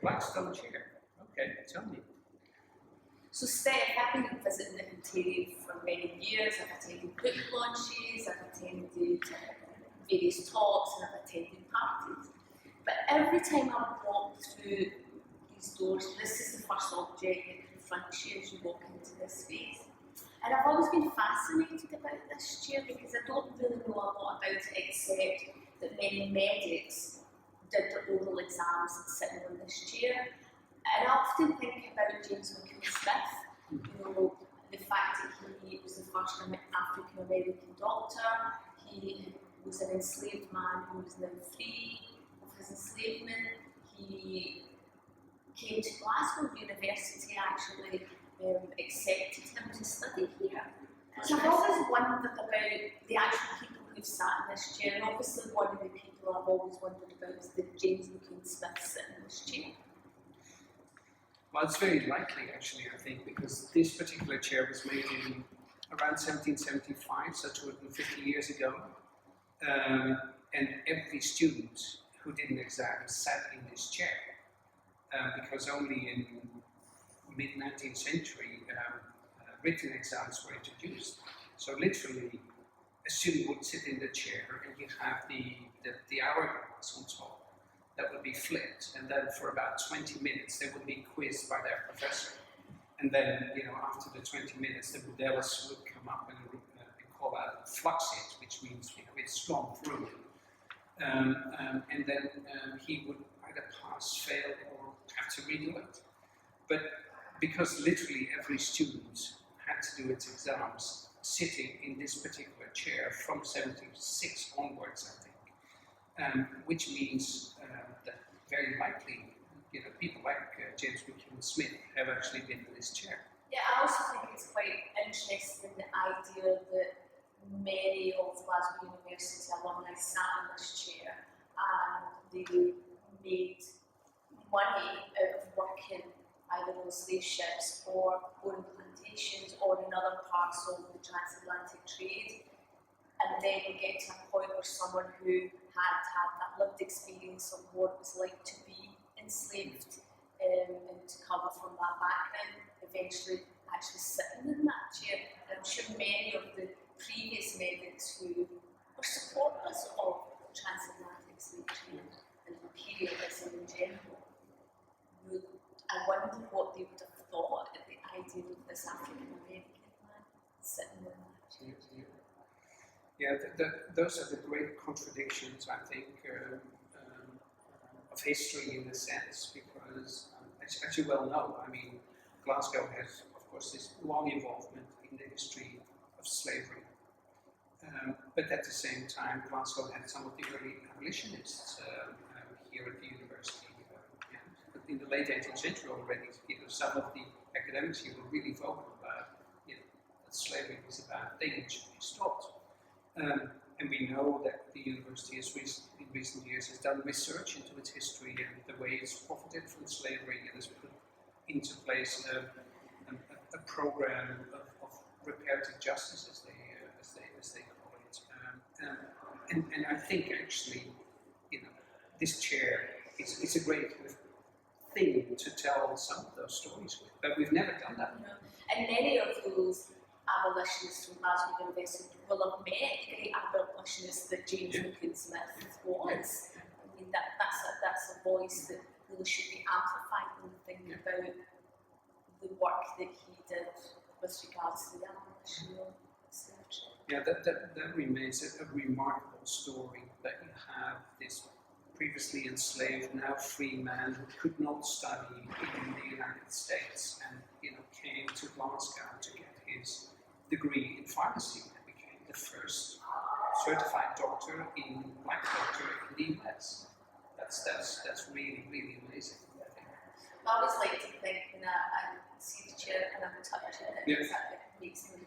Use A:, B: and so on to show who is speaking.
A: Blackstone Chair. Okay, tell me.
B: So Steph, I've been visiting the Hunterian for many years. I've attended book launches, I've attended various talks, and I've attended parties. But every time I've walked through these doors, this is the first object that confronts you as you walk into this space. And I've always been fascinated about this chair because I don't really know a lot about it except that many medics did their oral exams sitting on this chair. And I often think about James McQueen Smith, you know, the fact that he was the first African American doctor, he was an enslaved man who was now free of his enslavement. He came to Glasgow University, actually accepted him to study here. So I've always wondered about the actual people who've sat in this chair, and obviously one of the people I've always wondered about is the James McQueen Smith sitting in this chair.
A: Well, it's very likely, actually, I think, because this particular chair was made in around 1775, so 250 years ago. And every student who did an exam sat in this chair, because only in mid-19th century written exams were introduced. So literally, a student would sit in the chair and you'd have the hourglass on top that would be flipped, and then for about 20 minutes they would be quizzed by their professor. And then, you know, after the 20 minutes, the modellist would come up and call out fluxit, which means, you know, it's gone through. And then he would either pass, fail, or have to redo it. But because literally every student had to do its exams sitting in this particular chair from 76 onwards, I think, which means that very likely, you know, people like James McQueen Smith have actually been in this chair.
B: Yeah, I also think it's quite interesting the idea that many of Glasgow University alumni sat in this chair and they made money out of working either on slave ships or on plantations or in other parts of the transatlantic trade. And then you get to a point where someone who had that lived experience of what it was like to be enslaved and to come from that background, eventually actually sitting in that chair. And I'm sure many of the previous medics who were supporters of transatlantic slave trade and imperialism in general, I wonder what they would have thought at the idea of this African American man sitting in that chair.
A: Yeah, those are the great contradictions, I think, of history in a sense, because as you well know, I mean, Glasgow has, of course, this long involvement in the history of slavery. But at the same time, Glasgow had some of the early abolitionists here at the university. But in the late 18th century already, you know, some of the academics here were really vocal about, you know, that slavery was a bad thing and should be stopped. And we know that the university has in recent years has done research into its history and the way it's profited from slavery and has put into place a program of reparative justice, as they call it. And I think actually, you know, this chair is a great thing to tell some of those stories with, but we've never done that.
B: No. And many of those abolitionists from Glasgow University will have met the great abolitionist that James McQueen Smith was. I mean, that's a voice that really should be amplified when we think about the work that he did with regards to the abolition of slave trade.
A: Yeah, that remains a remarkable story, that you have this previously enslaved, now free man who could not study in the United States and, you know, came to Glasgow to get his degree in pharmacy and became the first certified doctor black doctor in the US. That's really, really amazing, I think.
B: I always like to think when I see the chair and I'm touching it, that makes me